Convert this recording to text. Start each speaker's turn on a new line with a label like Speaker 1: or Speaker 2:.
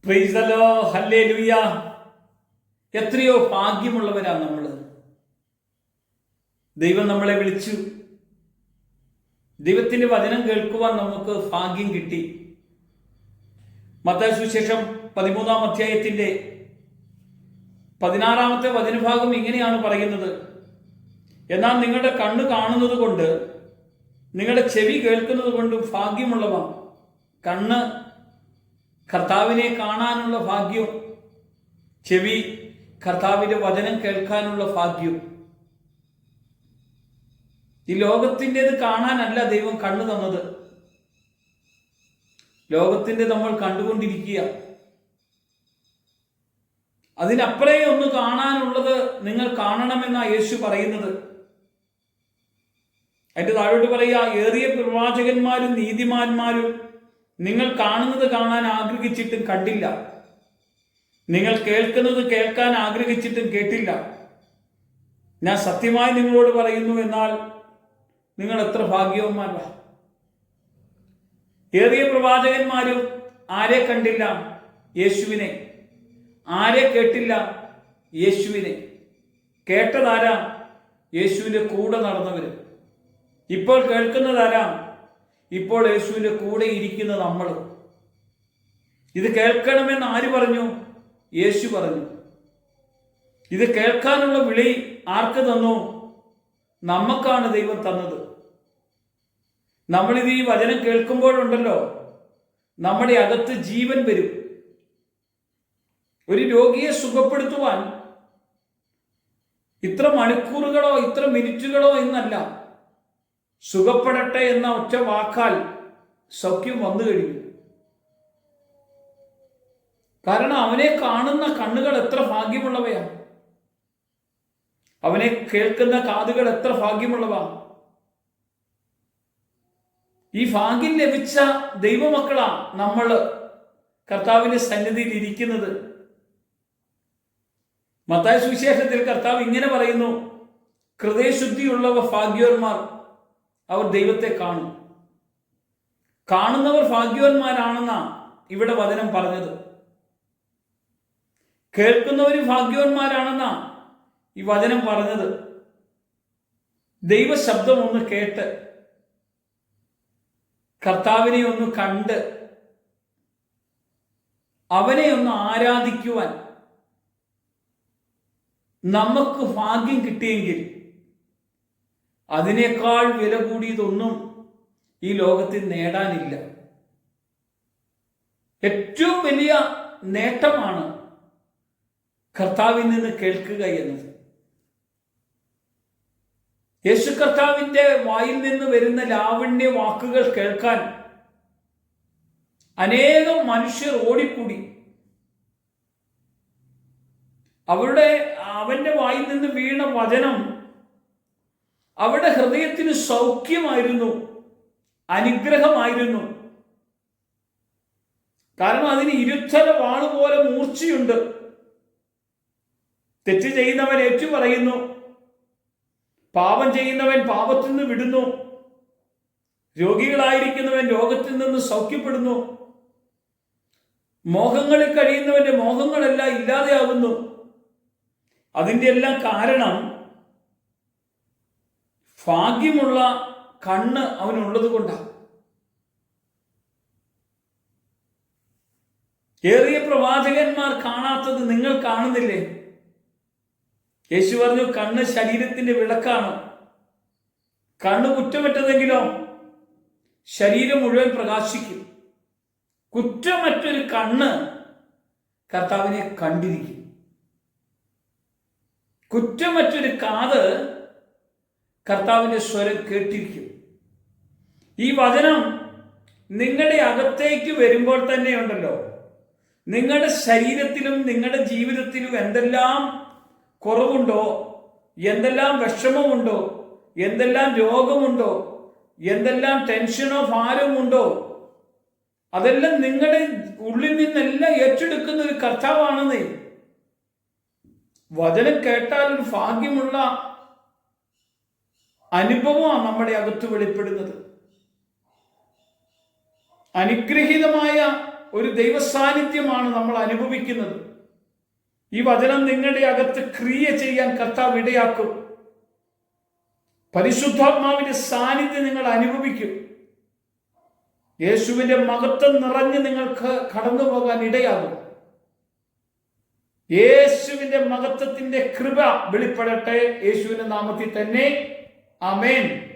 Speaker 1: Praise the Lord, hallelujah. എത്രയോ ഭാഗ്യമുള്ളവരാണ് നമ്മൾ. ദൈവം നമ്മളെ വിളിച്ചു. ദൈവത്തിന്റെ വചനം കേൾക്കുവാൻ നമുക്ക് ഭാഗ്യം കിട്ടി. മത്തായി സുവിശേഷം 13-ാം അധ്യായത്തിന്റെ 16-ാമത്തെ വചനഭാഗം ഇങ്ങനെയാണ് പറയുന്നത്: എന്നാൽ നിങ്ങളുടെ കണ്ണ് കാണുന്നത് കൊണ്ട് നിങ്ങളുടെ ചെവി കേൾക്കുന്നത് കൊണ്ടും ഭാഗ്യമുള്ളവ. കണ്ണ് കർത്താവിനെ കാണാനുള്ള ഭാഗ്യം, ചെവി കർത്താവിന്റെ വചനം കേൾക്കാനുള്ള ഭാഗ്യം. ഈ ലോകത്തിൻ്റെത് കാണാനല്ല ദൈവം കണ്ണ് തന്നത്. ലോകത്തിന്റെ നമ്മൾ കണ്ടുകൊണ്ടിരിക്കുക. അതിനപ്പുറേ ഒന്ന് കാണാനുള്ളത് നിങ്ങൾ കാണണമെന്നാണ് യേശു പറയുന്നത്. അതിന്റെ താഴോട്ട് പറയുക: ഏറിയ പ്രവാചകന്മാരും നീതിമാന്മാരും നിങ്ങൾ കാണുന്നത് കാണാൻ ആഗ്രഹിച്ചിട്ടും കണ്ടില്ല, നിങ്ങൾ കേൾക്കുന്നത് കേൾക്കാൻ ആഗ്രഹിച്ചിട്ടും കേട്ടില്ല. ഞാൻ സത്യമായി നിങ്ങളോട് പറയുന്നു, എന്നാൽ നിങ്ങൾ എത്ര ഭാഗ്യവാന്മാരാണ്. ഏറിയ പ്രവാചകന്മാരും ആരെ കണ്ടില്ല? യേശുവിനെ. ആരെ കേട്ടില്ല? യേശുവിനെ. കേട്ടതാരാ? യേശുവിന്റെ കൂടെ നടന്നവര്. ഇപ്പോൾ കേൾക്കുന്നതാരാ? ഇപ്പോൾ യേശുവിന്റെ കൂടെ ഇരിക്കുന്ന നമ്മൾ. ഇത് കേൾക്കണമെന്ന് ആര് പറഞ്ഞു? യേശു പറഞ്ഞു. ഇത് കേൾക്കാനുള്ള വിളി ആർക്ക് തന്നു? നമുക്കാണ് ദൈവം തന്നത്. നമ്മളിത് ഈ വചനം കേൾക്കുമ്പോഴുണ്ടല്ലോ, നമ്മുടെ അകത്ത് ജീവൻ വരും. ഒരു രോഗിയെ സുഖപ്പെടുത്തുവാൻ ഇത്ര മണിക്കൂറുകളോ ഇത്ര മിനിറ്റുകളോ എന്നല്ല, സുഖപ്പെടട്ടെ എന്ന ഒറ്റ വാക്കാൽ സൗഖ്യം വന്നു കഴിഞ്ഞു. കാരണം അവനെ കാണുന്ന കണ്ണുകൾ എത്ര ഭാഗ്യമുള്ളവയാണ്, അവനെ കേൾക്കുന്ന കാതുകൾ എത്ര ഭാഗ്യമുള്ളവ. ഈ ഭാഗ്യം ലഭിച്ച ദൈവമക്കളാ നമ്മൾ കർത്താവിന്റെ സന്നിധിയിൽ ഇരിക്കുന്നത്. മത്തായി സുവിശേഷത്തിൽ കർത്താവ് ഇങ്ങനെ പറയുന്നു: ഹൃദയശുദ്ധിയുള്ളവർ ഭാഗ്യവാന്മാർ, അവർ ദൈവത്തെ കാണും. കാണുന്നവർ ഭാഗ്യവാന്മാരാണെന്നാ ഇവിടെ വചനം പറഞ്ഞത്. കേൾക്കുന്നവർ ഭാഗ്യവാന്മാരാണെന്നാ ഈ വചനം പറഞ്ഞത്. ദൈവശബ്ദം ഒന്ന് കേട്ട്, കർത്താവിനെ ഒന്ന് കണ്ട്, അവനെ ഒന്ന് ആരാധിക്കുവാൻ നമുക്ക് ഭാഗ്യം കിട്ടിയെങ്കിൽ അതിനേക്കാൾ വില കൂടിയതൊന്നും ഈ ലോകത്തിൽ നേടാനില്ല. ഏറ്റവും വലിയ നേട്ടമാണ് കർത്താവിൽ നിന്ന് കേൾക്കുക എന്നത്. യേശു കർത്താവിന്റെ വായിൽ നിന്ന് വരുന്ന ലാവണ്യ വാക്കുകൾ കേൾക്കാൻ അനേകം മനുഷ്യർ ഓടിക്കൂടി. അവന്റെ വായിൽ നിന്ന് വീണ വചനം അവരുടെ ഹൃദയത്തിന് സൗഖ്യമായിരുന്നു, അനുഗ്രഹമായിരുന്നു. കാരണം അതിന് ഇരുത്തല വാളുപോലെ മൂർച്ചയുണ്ട്. തെറ്റ് ചെയ്യുന്നവൻ ഏറ്റു പറയുന്നു, പാപം ചെയ്യുന്നവൻ പാപത്തിൽ നിന്ന് വിടുന്നു, രോഗികളായിരിക്കുന്നവൻ രോഗത്തിൽ നിന്ന് സൗഖ്യപ്പെടുന്നു, മോഹങ്ങളിൽ കഴിയുന്നവന്റെ മോഹങ്ങളെല്ലാം ഇല്ലാതെയാകുന്നു. അതിൻ്റെ എല്ലാം കാരണം ഭാഗ്യമുള്ള കണ്ണ് അവനുള്ളത് കൊണ്ടാണ്. ഏറിയ പ്രവാചകന്മാർ കാണാത്തത് നിങ്ങൾ കാണുന്നില്ലേ? യേശു പറഞ്ഞു, കണ്ണ് ശരീരത്തിന്റെ വിളക്കാണ്. കണ്ണ് കുറ്റമറ്റതെങ്കിലോ ശരീരം മുഴുവൻ പ്രകാശിക്കും. കുറ്റമറ്റൊരു കണ്ണ് കർത്താവിനെ കണ്ടിരിക്കും. കുറ്റമറ്റൊരു കാത് കർത്താവിന്റെ സ്വരം കേട്ടിരിക്കും. ഈ വചനം നിങ്ങളുടെ അകത്തേക്ക് വരുമ്പോൾ തന്നെ ഉണ്ടല്ലോ, നിങ്ങളുടെ ശരീരത്തിലും നിങ്ങളുടെ ജീവിതത്തിലും എന്തെല്ലാം കുറവുണ്ടോ, എന്തെല്ലാം വിഷമമുണ്ടോ, എന്തെല്ലാം രോഗമുണ്ടോ, എന്തെല്ലാം ടെൻഷനോ ഭാരമുണ്ടോ, അതെല്ലാം നിങ്ങളുടെ ഉള്ളിൽ നിന്നെല്ലാം ഏറ്റെടുക്കുന്ന ഒരു കർത്താവാണെന്നേ. വചനം കേട്ടാൽ ഒരു ഭാഗ്യമുള്ള അനുഭവമാണ് നമ്മുടെ അകത്ത് വെളിപ്പെടുന്നത്. അനുഗ്രഹീതമായ ഒരു ദൈവ സാന്നിധ്യമാണ് നമ്മൾ അനുഭവിക്കുന്നത്. ഈ വചനം നിങ്ങളുടെ അകത്ത് ക്രിയ ചെയ്യാൻ കർത്താവ് ഇടയാക്കും. പരിശുദ്ധാത്മാവിന്റെ സാന്നിധ്യം നിങ്ങൾ അനുഭവിക്കും. യേശുവിന്റെ മഹത്വം നിറഞ്ഞ് നിങ്ങൾക്ക് കടന്നു പോകാൻ ഇടയാകും. യേശുവിന്റെ മഹത്വത്തിന്റെ കൃപ വെളിപ്പെടട്ടെ. യേശുവിന്റെ നാമത്തിൽ തന്നെ. ആമേൻ.